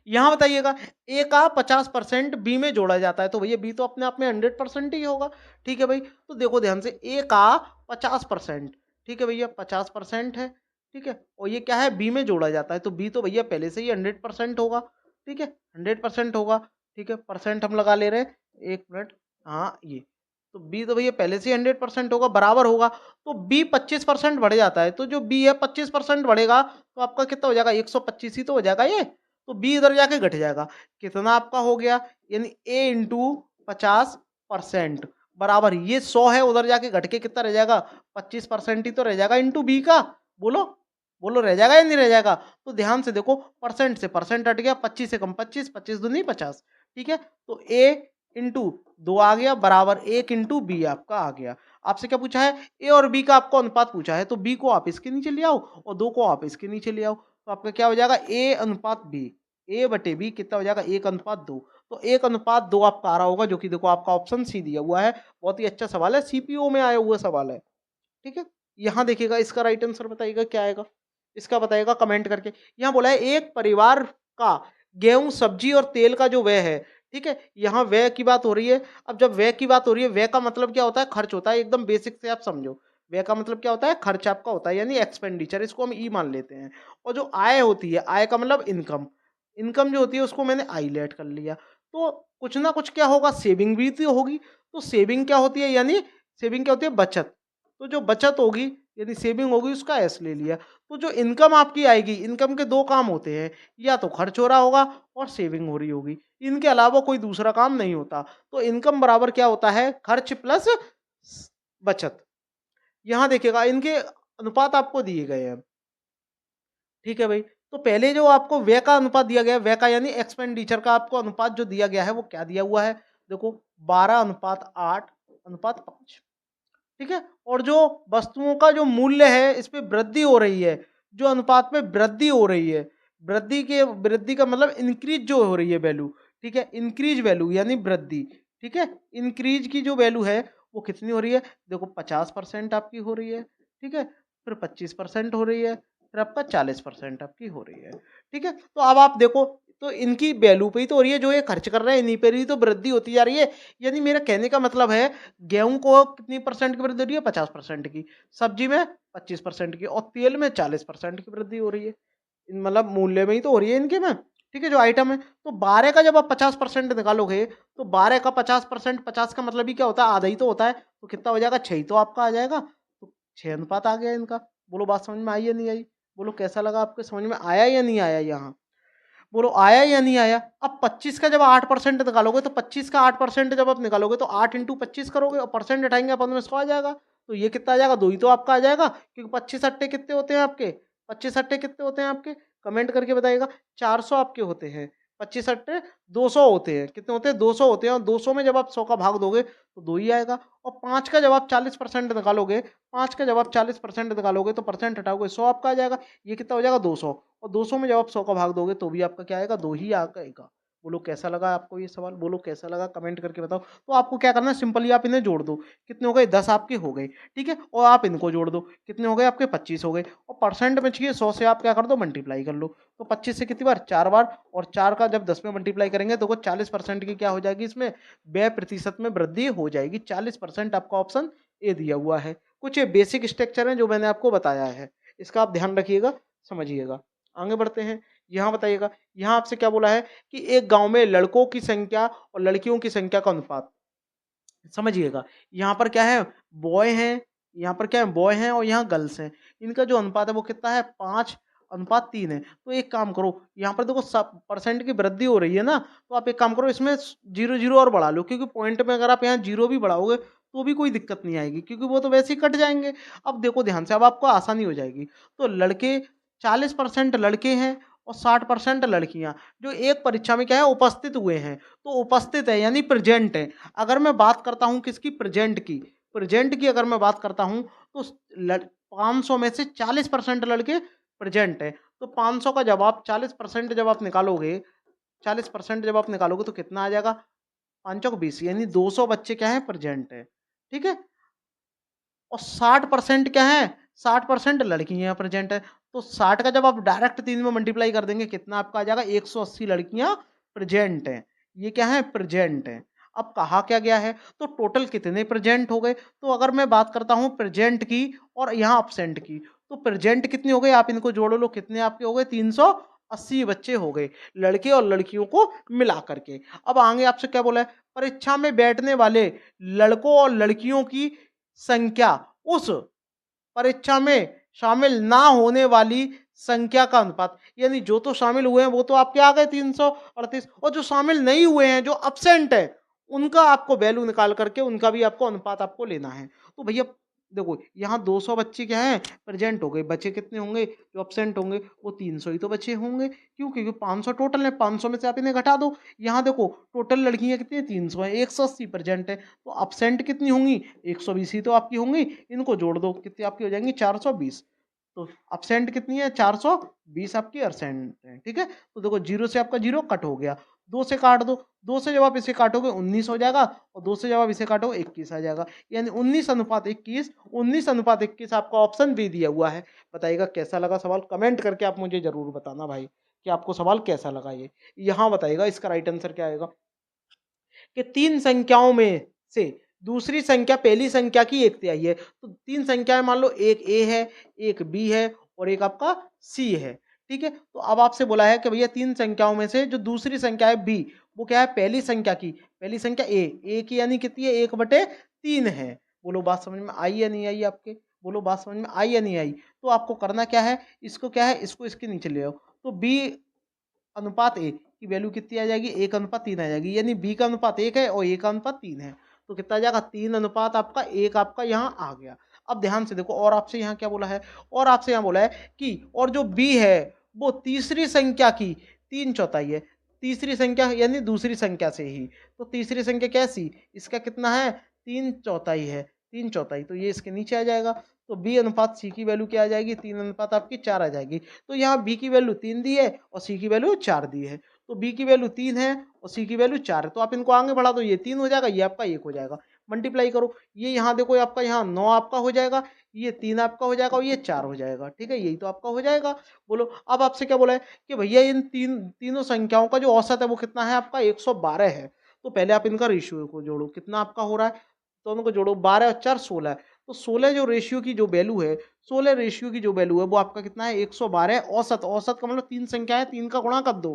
यहाँ बताइएगा ए का 50% बी में जोड़ा जाता है, तो भैया बी तो अपने आप में 100% ही होगा। ठीक है भाई, तो देखो ध्यान से ए का 50%, ठीक है भैया 50% है, ठीक है, और ये क्या है बी में जोड़ा जाता है, तो बी तो भैया पहले से ही 100% होगा। ठीक है, 100% होगा। ठीक है, परसेंट हम लगा ले रहे हैं, एक मिनट, हाँ ये, तो बी तो भैया पहले से ही 100% होगा, बराबर होगा, तो बी 25% बढ़ जाता है, तो जो बी है 25% बढ़ेगा, तो आपका कितना हो जाएगा 125 ही तो हो जाएगा ये, तो बी इधर जाके घट जाएगा, कितना आपका हो गया, यानी ए इंटू 50% बराबर ये 100 है, उधर जाके घट के कितना रह जाएगा 25% ही तो रह जाएगा इंटू बी का। बोलो बोलो रह जाएगा या नहीं रह जाएगा, तो ध्यान से देखो परसेंट से परसेंट हट गया, 25 से कम 25, 25 दूनी 50। ठीक है, तो ए इंटू 2 आ गया बराबर 1 इंटू बी आपका आ गया। आपसे क्या पूछा है ए और बी का आपको अनुपात पूछा है, तो बी को आप इसके नीचे ले आओ और 2 को आप इसके नीचे ले आओ, तो आपका क्या हो जाएगा ए अनुपात बी, ए बटे बी कितना हो जाएगा 1:2, तो 1:2 आपका आ रहा होगा, जो कि देखो आपका ऑप्शन सी दिया हुआ है। बहुत ही अच्छा सवाल है, सीपीओ में आया हुआ सवाल है। ठीक है, यहाँ देखिएगा इसका राइट आंसर बताइएगा क्या आएगा, इसका बताइएगा कमेंट करके। यहाँ बोला है एक परिवार का गेहूं सब्जी और तेल का जो व्यय है, ठीक है, यहाँ व्यय की बात हो रही है। अब जब व्यय की बात हो रही है, व्यय का मतलब क्या होता है खर्च होता है, एकदम बेसिक से आप समझो, व्यय का मतलब क्या होता है खर्च आपका होता है, यानी एक्सपेंडिचर, इसको हम ई मान लेते हैं। और जो आय होती है, आय का मतलब इनकम, इनकम जो होती है उसको मैंने आई लेट कर लिया, तो कुछ ना कुछ क्या होगा सेविंग भी तो होगी, तो सेविंग क्या होती है, यानी सेविंग क्या होती है बचत, तो जो बचत होगी यदि सेविंग होगी उसका एस ले लिया। तो जो इनकम आपकी आएगी, इनकम के दो काम होते हैं, या तो खर्च हो रहा होगा और सेविंग हो रही होगी, इनके अलावा कोई दूसरा काम नहीं होता। तो इनकम बराबर क्या होता है खर्च प्लस बचत। यहाँ देखिएगा इनके अनुपात आपको दिए गए हैं। ठीक है भाई, तो पहले जो आपको व्यय का अनुपात दिया गया है, व्यय का यानी एक्सपेंडिचर का आपको अनुपात जो दिया गया है वो क्या दिया हुआ है, देखो 12:8:5। ठीक है, और जो वस्तुओं का जो मूल्य है इस पे वृद्धि हो रही है, जो अनुपात में वृद्धि हो रही है, वृद्धि का मतलब इंक्रीज जो हो रही है वैल्यू, ठीक है, इंक्रीज वैल्यू यानी वृद्धि। ठीक है, इंक्रीज की जो वैल्यू है वो कितनी हो रही है, देखो 50% आपकी हो रही है, ठीक है, फिर 25% हो रही है, फिर आपका 40% आपकी हो रही है। ठीक है, तो अब आप देखो, तो इनकी वैल्यू पे ही तो हो रही है, जो ये खर्च कर रहे हैं इन्हीं पर ही तो वृद्धि होती जा रही है। यानी मेरा कहने का मतलब है गेहूं को कितनी परसेंट की वृद्धि हो रही है 50% की, सब्जी में 25% की, और तेल में 40% की वृद्धि हो रही है, मतलब मूल्य में ही तो हो रही है इनके में। ठीक है, जो आइटम है, तो 12 का जब आप 50% निकालोगे, तो 12 का 50%, 50 का मतलब ही क्या होता है आधा ही तो होता है, तो कितना हो जाएगा 6 ही तो आपका आ जाएगा, तो 6 अनुपात आ गया इनका। बोलो बात समझ में आई या नहीं आई, बोलो कैसा लगा आपके, समझ में आया या नहीं आया, यहाँ बोलो आया या नहीं आया। अब 25 का जब 8% निकालोगे, तो 25 का 8% जब आप निकालोगे तो 8 इंटू 25 करोगे और परसेंट हटाएंगे अपन में 100 आ जाएगा, तो ये कितना आ जाएगा 2 ही तो आपका आ जाएगा, क्योंकि 25 अट्टे कितने होते हैं आपके, 25 अट्टे कितने होते हैं आपके, कमेंट करके बताइएगा। 400 आपके होते हैं, 25 अट्टे 200 होते हैं, कितने होते हैं 200 होते हैं, और 200 में जब आप 100 का भाग दोगे तो 2 ही आएगा। और 5 का जब आप 40% निकालोगे, 5 का जब आप 40% निकालोगे तो परसेंट हटाओगे 100 आपका आ जाएगा, ये कितना हो जाएगा 200, और 200 में जब आप 100 का भाग दोगे तो भी आपका क्या आएगा 2 ही आएगा। बोलो कैसा लगा आपको ये सवाल, बोलो कैसा लगा, कमेंट करके बताओ। तो आपको क्या करना है, सिंपली आप इन्हें जोड़ दो, कितने हो गए 10 आपके हो गए, ठीक है, और आप इनको जोड़ दो, कितने हो गए आपके 25 हो गए, और परसेंट में चाहिए 100 से आप क्या कर दो मल्टीप्लाई कर लो। तो 25 से कितनी बार 4 बार, और 4 का जब 10 में मल्टीप्लाई करेंगे तो 40% की क्या हो जाएगी, इसमें व्यय प्रतिशत में वृद्धि हो जाएगी। 40% आपका ऑप्शन ए दिया हुआ है। कुछ ये बेसिक स्ट्रक्चर है जो मैंने आपको बताया है, इसका आप ध्यान रखिएगा, समझिएगा। आगे बढ़ते हैं, यहाँ बताइएगा, यहाँ आपसे क्या बोला है कि एक गांव में लड़कों की संख्या और लड़कियों की संख्या का अनुपात, समझिएगा। यहाँ पर क्या है, बॉय हैं, यहाँ पर क्या है, बॉय हैं और यहाँ गर्ल्स हैं। इनका जो अनुपात है वो कितना है, 5:3 है। तो एक काम करो, यहाँ पर देखो सब परसेंट की वृद्धि हो रही है ना, तो आप एक काम करो, इसमें 0 और बढ़ा लो, क्योंकि पॉइंट में अगर आप यहाँ 0 भी बढ़ाओगे तो भी कोई दिक्कत नहीं आएगी, क्योंकि वो तो वैसे ही कट जाएंगे। अब देखो ध्यान से, अब आपको आसानी हो जाएगी। तो लड़के 40% लड़के हैं और 60% लड़कियां जो एक परीक्षा में क्या है उपस्थित हुए हैं। तो उपस्थित है यानी प्रेजेंट है। अगर मैं बात करता हूं किसकी, प्रेजेंट की अगर मैं बात करता हूं तो 500 में से 40% लड़के प्रेजेंट है। तो 500 का जवाब 40% जब आप निकालोगे, 40% जब आप निकालोगे तो कितना आ जाएगा, 5 20 यानी 200 बच्चे क्या है प्रेजेंट है, ठीक है। और 60% क्या है, 60% लड़कियां प्रेजेंट है। तो 60 का जब आप डायरेक्ट 3 में मल्टीप्लाई कर देंगे कितना आपका आ जाएगा, 180 लड़कियां प्रेजेंट हैं। ये क्या है, प्रेजेंट है। अब कहा क्या गया है, तो टोटल कितने प्रेजेंट हो गए। तो अगर मैं बात करता हूं प्रेजेंट की और यहाँ अपसेंट की, तो प्रेजेंट कितने हो गए, आप इनको जोड़ लो, कितने आपके हो गए, 380 बच्चे हो गए, लड़के और लड़कियों को मिला करके। अब आगे आपसे क्या बोला है, परीक्षा में बैठने वाले लड़कों और लड़कियों की संख्या उस परीक्षा में शामिल ना होने वाली संख्या का अनुपात, यानी जो तो शामिल हुए हैं वो तो आपके आ गए 338, और जो शामिल नहीं हुए हैं, जो अब्सेंट है, उनका आपको वैल्यू निकाल करके उनका भी आपको अनुपात आपको लेना है। तो भैया देखो यहाँ 200 बच्चे क्या है प्रेजेंट हो गए, बच्चे कितने होंगे जो अब्सेंट होंगे, वो 300 ही तो बच्चे होंगे। क्यों, क्योंकि 500 टोटल है, 500 में से आप इन्हें घटा दो। यहाँ देखो टोटल लड़कियां कितनी है, 300 है, 180 प्रेजेंट है, तो अब्सेंट कितनी होंगी, 120 ही तो आपकी होंगी। इनको जोड़ दो, कितनी आपकी हो जाएंगी, 420। तो अपसेंट कितनी है, 420 आपकी अरसेंट है, ठीक है। तो देखो 0 से आपका 0 कट हो गया, 2 से काट दो, 2 से जब आप इसे काटोगे 19 हो जाएगा, और 2 से जब आप इसे काटोगे 21 आ जाएगा, यानी 19:21, 19:21 आपका ऑप्शन बी दिया हुआ है। बताइएगा कैसा लगा सवाल, कमेंट करके आप मुझे जरूर बताना भाई कि आपको सवाल कैसा लगा। ये यहाँ बताइएगा इसका राइट आंसर क्या आएगा, कि 3 संख्याओं में से दूसरी संख्या पहली संख्या की 1/3 है। तो 3 संख्याएं मान लो, एक ए है, एक बी है और एक आपका सी है, ठीक है। तो अब आपसे बोला है कि भैया 3 संख्याओं में से जो दूसरी संख्या है बी, वो क्या है पहली संख्या की, पहली संख्या ए की यानी कितनी है, 1/3 है। बोलो बात समझ में आई या नहीं आई आपके, बोलो बात समझ में आई या नहीं आई। तो आपको करना क्या है, इसको क्या है, इसको इसके नीचे ले आओ। तो बी अनुपात ए की वैल्यू कितनी आ जाएगी, 1:3 आ जाएगी, यानी बी का अनुपात 1 है और ए का अनुपात 3 है। तो कितना आ जाएगा, 3 अनुपात आपका 1 आपका यहाँ आ गया। अब ध्यान से देखो, और आपसे यहाँ क्या बोला है, और आपसे यहाँ बोला है कि और जो बी है वो तीसरी संख्या की 3/4 है। तीसरी संख्या यानी दूसरी संख्या से ही, तो तीसरी संख्या कैसी, इसका कितना है, 3/4 है, 3/4, तो ये इसके नीचे आ जाएगा। तो बी अनुपात सी की वैल्यू क्या आ जाएगी, 3 अनुपात आपकी 4 आ जाएगी। तो यहाँ बी की वैल्यू 3 दी है और सी की वैल्यू 4 दी है। तो बी की वैल्यू 3 है और सी की वैल्यू 4 है, तो आप इनको आगे बढ़ा दो, ये 3 हो जाएगा, ये आपका 1 हो जाएगा। मल्टीप्लाई करो, ये यहाँ देखो आपका यहाँ 9 आपका हो जाएगा, ये 3 आपका हो जाएगा और ये 4 हो जाएगा, ठीक है, यही तो आपका हो जाएगा। बोलो अब आपसे क्या बोला है कि भैया इन तीनों संख्याओं का जो औसत है वो कितना है आपका, 112 है। तो पहले आप इनका रेशियो को जोड़ो, कितना आपका हो रहा है, दोनों को जोड़ो, 12 और 4 16 है। तो 16 जो रेशियो की जो वैल्यू है, 16 रेशियो की जो वैल्यू है वो आपका कितना है, 112 औसत। औसत का मतलब 3 संख्या है, 3 का गुणा कर दो,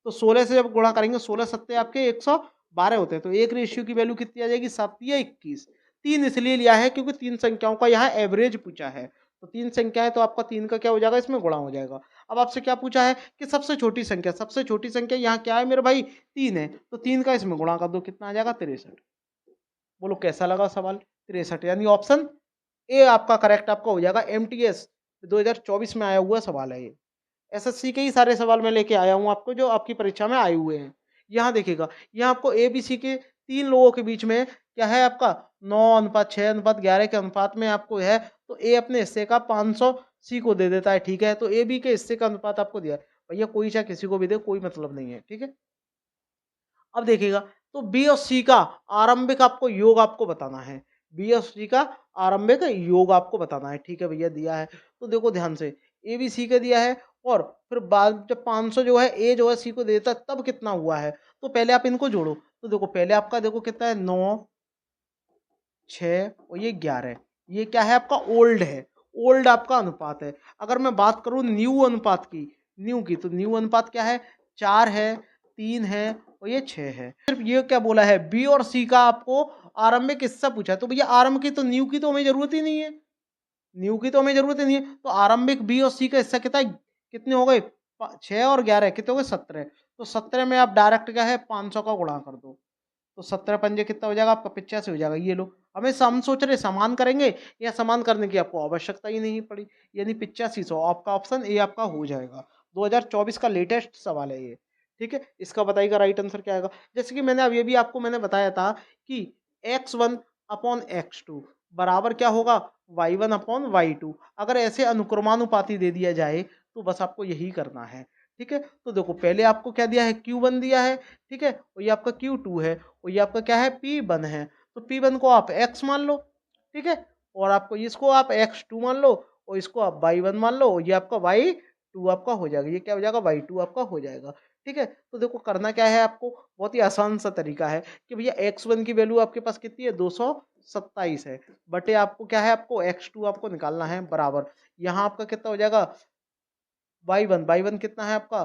तो 16 से जब गुणा करेंगे 16 सत्ते आपके 112 होते हैं। तो एक रेशियो की वैल्यू कितनी आ जाएगी, 7 या 21। 3 इसलिए लिया है क्योंकि 3 संख्याओं का यहाँ एवरेज पूछा है। तो 3 संख्या है तो आपका 3 का क्या हो जाएगा, इसमें गुणा हो जाएगा। अब आपसे क्या पूछा है कि सबसे छोटी संख्या, सबसे छोटी संख्या यहाँ क्या है मेरे भाई, 3 है, तो 3 का इसमें गुणा कर दो, कितना आ जाएगा, 63। बोलो कैसा लगा सवाल, 63, यानी ऑप्शन ए आपका करेक्ट आपका हो जाएगा। एमटीएस 2024 में आया हुआ सवाल है ये। एसएससी के ही सारे सवाल मैं लेके आया हूँ आपको, जो आपकी परीक्षा में आए हुए हैं। यहाँ देखिएगा, यहाँ आपको ए बी सी के 3 लोगों के बीच में क्या है आपका, 9:6:11 के अनुपात में आपको है। तो ए अपने हिस्से का 500 सी को दे देता है, ठीक है। तो ए बी के हिस्से का अनुपात आपको दिया है। भैया कोई चाहे किसी को भी दे, कोई मतलब नहीं है, ठीक है। अब देखिएगा, तो बी और सी का आरंभिक आपको योग आपको बताना है। बी और सी का आरंभिक योग आपको बताना है। ठीक है भैया, दिया है। तो देखो ध्यान से, ए बी सी का दिया है और फिर बाद जब 500 जो है ए जो है सी को देता है तब कितना हुआ है, तो पहले आप इनको जोड़ो। तो देखो पहले आपका देखो कितना है, 9, 6 और ये 11। ये क्या है आपका ओल्ड है, ओल्ड आपका अनुपात है। अगर मैं बात करूं न्यू अनुपात की, न्यू की, तो न्यू अनुपात क्या है, 4 है, 3 है और ये 6 है। सिर्फ ये क्या बोला है, बी और सी का आपको आरंभिक हिस्सा पूछा है, तो भैया आरंभ की तो न्यू की तो हमें जरूरत ही नहीं है, न्यू की तो हमें जरूरत ही नहीं है। तो आरंभिक बी और सी का हिस्सा कितना है, कितने हो गए, 6 और 11 कितने हो गए, 17। तो 17 में आप डायरेक्ट क्या है 500 का गुणा कर दो, तो 17 पंजे कितना हो जाएगा आपका, 85 हो जाएगा। ये लो, हमें हम सोच रहे समान करेंगे, या समान करने की आपको आवश्यकता ही नहीं पड़ी, यानी 8500 आपका ऑप्शन ए आपका हो जाएगा। 2024 का लेटेस्ट सवाल है ये। ठीक है, इसका बताइएगा राइट आंसर क्या आएगा। जैसे कि मैंने अब ये भी आपको मैंने बताया था कि x1 अपॉन x2 बराबर क्या होगा, y1 अपॉन y2। अगर ऐसे अनुक्रमानुपाती दे दिया जाए तो बस आपको यही करना है। ठीक है, तो देखो पहले आपको क्या दिया है, Q1 दिया है। ठीक है, और ये आपका Q2 है और ये आपका क्या है, P1 है। तो P1 को आप x मान लो। ठीक है, और आपको इसको आप x2 मान लो और इसको आप y1 मान लो, ये आपका y2 आपका हो जाएगा। ये क्या हो जाएगा, y2 आपका हो जाएगा। ठीक है, तो देखो करना क्या है आपको, बहुत ही आसान सा तरीका है कि भैया x1 की वैल्यू आपके पास कितनी है, 227 है, बटे आपको क्या है, आपको x2 आपको निकालना है बराबर। यहाँ आपका कितना हो जाएगा, y1 कितना है आपका,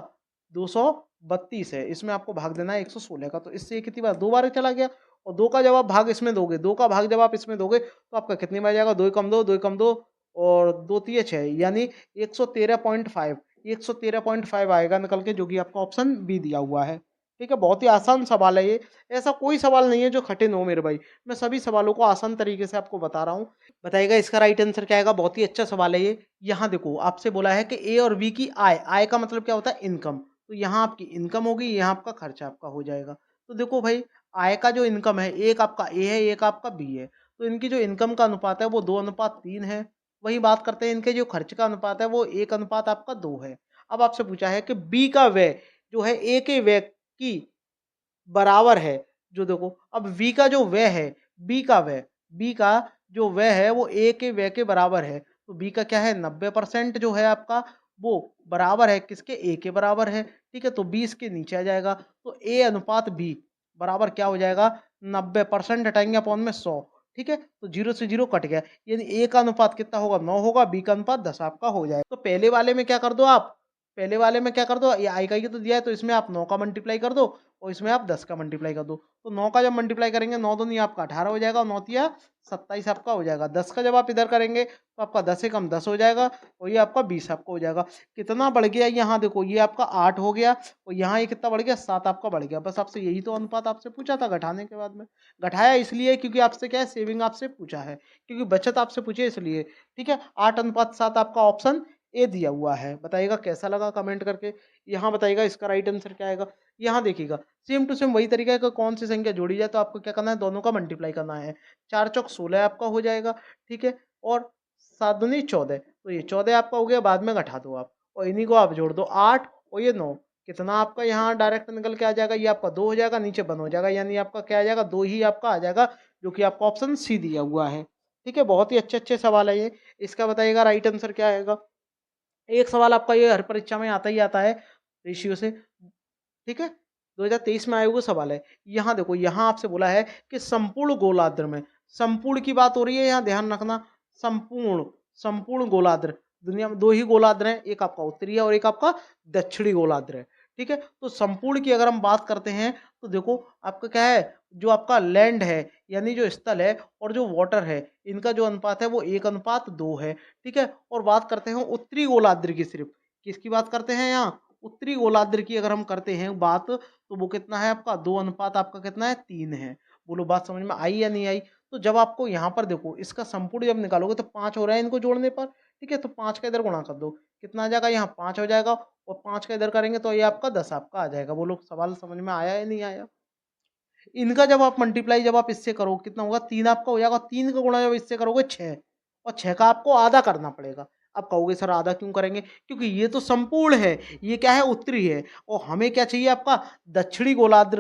232 है, इसमें आपको भाग देना है 116 का। तो इससे ये कितनी बार, 2 बार चला गया, और 2 का जब आप भाग इसमें दोगे, 2 का भाग जब आप इसमें दोगे तो आपका कितनी बार जाएगा, 2 कम 2, 2 कम 2 और 2 तिये 6, यानी 113.5, 113.5 आएगा निकल के, जो कि आपका ऑप्शन बी दिया हुआ है। ठीक है, बहुत ही आसान सवाल है ये, ऐसा कोई सवाल नहीं है जो कठिन हो मेरे भाई। मैं सभी सवालों को आसान तरीके से आपको बता रहा हूँ। बताइएगा इसका राइट आंसर क्या आएगा, बहुत ही अच्छा सवाल है ये। यहाँ देखो आपसे बोला है कि ए और बी की आय, आय का मतलब क्या होता है, इनकम। तो यहाँ आपकी इनकम होगी, यहाँ आपका खर्चा आपका हो जाएगा। तो देखो भाई, आय का जो इनकम है, एक आपका ए है, एक आपका बी है, तो इनकी जो इनकम का अनुपात है वो 2:3 है। वही बात करते हैं, इनके जो खर्च का अनुपात है वो 1 आपका 2 है। अब आपसे पूछा है कि बी का व्यय जो है ए के व्यय की बराबर है। जो देखो अब v का जो व्यय है, b का व्यय, b का जो व्यय है वो a के व्यय के बराबर है। तो b का क्या है, 90% जो है आपका वो बराबर है किसके, a के बराबर है। ठीक है, तो 20 के नीचे आ जाएगा, तो a अनुपात b बराबर क्या हो जाएगा, 90% हटाएंगे अपॉन में 100। ठीक है, तो 0 से 0 कट गया, यानी a का अनुपात कितना होगा, 9 होगा, b का अनुपात 10 आपका हो जाएगा। तो पहले वाले में क्या कर दो आप, पहले वाले में क्या कर दो, ये आई का ही तो दिया है, तो इसमें आप 9 का मल्टीप्लाई कर दो और इसमें आप 10 का मल्टीप्लाई कर दो। तो 9 का जब मल्टीप्लाई करेंगे, 9 दूनी आपका 18 हो जाएगा और 9 तिया 27 आपका हो जाएगा। 10 का जब आप इधर करेंगे तो आपका 10 से कम 10 हो जाएगा और ये आपका 20 आपका हो जाएगा। कितना बढ़ गया, यहाँ देखो ये आपका 8 हो गया और यहाँ ये कितना बढ़ गया, 7 आपका बढ़ गया। बस आपसे यही तो अनुपात आपसे पूछा था घटाने के बाद में। घटाया इसलिए क्योंकि आपसे क्या है, सेविंग आपसे पूछा है, क्योंकि बचत आपसे पूछे इसलिए। ठीक है, 8:7 आपका ऑप्शन ए दिया हुआ है। बताइएगा कैसा लगा कमेंट करके। यहाँ बताइएगा इसका राइट आंसर क्या आएगा। यहाँ देखिएगा सेम टू सेम वही तरीका है कि कौन सी संख्या जोड़ी जाए, तो आपको क्या करना है, दोनों का मल्टीप्लाई करना है। 4 चौक 16 आपका हो जाएगा। ठीक है, और 7 दूनी 14, तो ये 14 आपका हो गया, बाद में घटा दो आप और इन्हीं को आप जोड़ दो, 8 और ये 9, कितना आपका यहाँ डायरेक्ट निकल के आ जाएगा, ये आपका 2 हो जाएगा, नीचे 1 हो जाएगा, यानी आपका क्या आ जाएगा, 2 ही आपका आ जाएगा, जो कि आपका ऑप्शन सी दिया हुआ है। ठीक है, बहुत ही अच्छे अच्छे सवाल है ये। इसका बताइएगा राइट आंसर क्या आएगा। एक सवाल आपका ये हर परीक्षा में आता ही आता है रेशियो से। ठीक है, 2023 में आया हुआ सवाल है। यहाँ देखो, यहाँ आपसे बोला है कि संपूर्ण गोलार्ध में, संपूर्ण की बात हो रही है, यहाँ ध्यान रखना, संपूर्ण, संपूर्ण गोलार्ध, दुनिया में 2 ही गोलार्ध हैं, एक आपका उत्तरी है और एक आपका दक्षिणी गोलार्ध है। ठीक है, तो संपूर्ण की अगर हम बात करते हैं तो देखो आपका क्या है, जो आपका लैंड है यानी जो स्थल है और जो वाटर है, इनका जो अनुपात है वो 1:2 है। ठीक है, और बात करते हैं उत्तरी गोलार्ध की, सिर्फ किसकी बात करते हैं यहाँ, उत्तरी गोलार्ध की अगर हम करते हैं बात, तो वो कितना है आपका, 2 अनुपात आपका कितना है, 3 है। बोलो बात समझ में आई या नहीं आई। तो जब आपको यहाँ पर देखो इसका संपूर्ण जब निकालोगे तो 5 हो रहा है इनको जोड़ने पर। ठीक है, तो 5 का इधर गुणा कर दो, कितना आ जाएगा, यहाँ 5 हो जाएगा और 5 का इधर करेंगे तो ये आपका 10 आपका आ जाएगा। बोलो सवाल समझ में आया या नहीं आया। इनका जब आप मल्टीप्लाई जब आप इससे करो कितना होगा, 3 आपका हो जाएगा, 3 का गुणा जब इससे करोगे 6, और 6 का आपको आधा करना पड़ेगा। अब कहोगे सर आधा क्यों करेंगे, क्योंकि ये तो संपूर्ण है, ये क्या है, उत्तरी है, और हमें क्या चाहिए आपका दक्षिणी गोलार्ध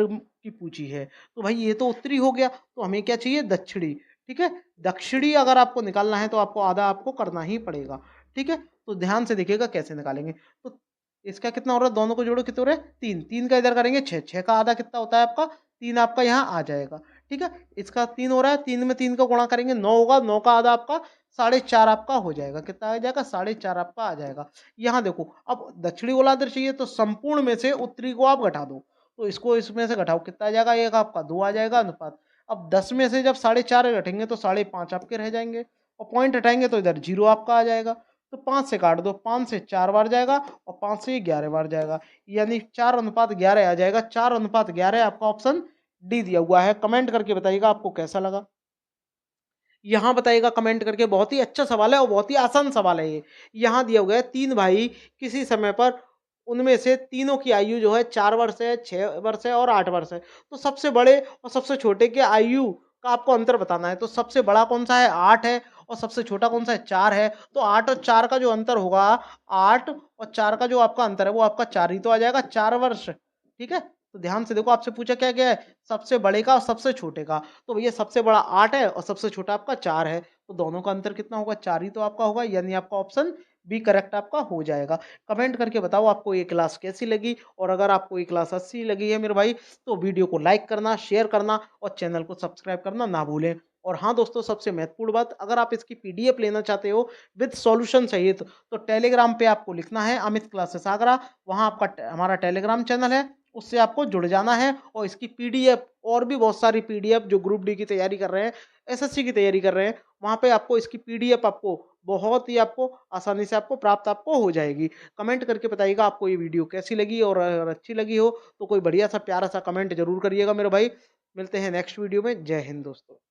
की पूछी है। तो भाई ये तो उत्तरी हो गया, तो हमें क्या चाहिए? दक्षिणी। ठीक है? दक्षिणी अगर आपको निकालना है तो आपको आधा आपको करना ही पड़ेगा। ठीक है? तो ध्यान से देखिएगा कैसे निकालेंगे। तो इसका कितना हो रहा है? दोनों को जोड़ो कितने हो रहे हैं? 3, 3 का इधर करेंगे 6, 6 का आधा कितना होता है आपका? 3 आपका यहाँ आ जाएगा। ठीक है? इसका 3 हो रहा है, 3 में 3 का गुणा करेंगे 9 होगा, 9 का आधा आपका 4.5 आपका हो जाएगा। कितना आ जाएगा? 4.5 आपका आ जाएगा। यहाँ देखो, अब दक्षिणी गोलार्ध चाहिए तो संपूर्ण में से उत्तरी को आप घटा दो। तो इसको इसमें से घटाओ, कितना आ जाएगा? 1 आपका 2 आ जाएगा अनुपात। अब 10 में से जब 4.5 घटेंगे तो 5.5 आपके रह जाएँगे और पॉइंट हटाएँगे तो इधर 0 आपका आ जाएगा। तो 5 से काट दो, 5 से 4 बार जाएगा और 5 से ये 11 बार जाएगा। यानी 4:11 आ जाएगा। 4:11 आपका ऑप्शन डी दिया हुआ है। कमेंट करके बताइएगा आपको कैसा लगा? यहाँ बताइएगा कमेंट करके। बहुत ही अच्छा सवाल है और बहुत ही आसान सवाल है ये। यहाँ दिया हुआ है 3 भाई किसी समय पर उनमें से तीनों की आयु जो है 4 वर्ष है, 6 वर्ष है और 8 वर्ष है। तो सबसे बड़े और सबसे छोटे के आयु का आपको अंतर बताना है। तो सबसे बड़ा कौन-सा है? 8 है और सबसे छोटा कौन-सा है? 4 है। तो 8 और 4 का जो अंतर होगा, 8 और 4 का जो आपका अंतर है वो आपका 4 ही तो आ जाएगा, 4 वर्ष। ठीक है? तो ध्यान से देखो, आपसे पूछा क्या गया है? सबसे बड़े का और सबसे छोटे का। तो भैया सबसे बड़ा 8 है और सबसे छोटा आपका 4 है। तो दोनों का अंतर कितना होगा? 4 ही तो आपका होगा, यानी आपका ऑप्शन बी करेक्ट आपका हो जाएगा। कमेंट करके बताओ आपको ये क्लास कैसी लगी, और अगर आपको ये क्लास अच्छी लगी है मेरे भाई, तो वीडियो को लाइक करना, शेयर करना और चैनल को सब्सक्राइब करना ना भूलें। और हाँ दोस्तों, सबसे महत्वपूर्ण बात, अगर आप इसकी पीडीएफ लेना चाहते हो विद सॉल्यूशन सहित, तो टेलीग्राम पे आपको लिखना है अमित क्लासेस आगरा। वहाँ आपका हमारा टेलीग्राम चैनल है, उससे आपको जुड़ जाना है और इसकी पीडीएफ और भी बहुत सारी पीडीएफ जो ग्रुप डी की तैयारी कर रहे हैं, एसएससी की तैयारी कर रहे हैं, वहाँ पे आपको इसकी पीडीएफ आपको बहुत ही आपको आसानी से आपको प्राप्त आपको हो जाएगी। कमेंट करके बताइएगा आपको ये वीडियो कैसी लगी, और अगर अच्छी लगी हो तो कोई बढ़िया सा प्यारा सा कमेंट जरूर करिएगा मेरे भाई। मिलते हैं नेक्स्ट वीडियो में। जय हिंद दोस्तों।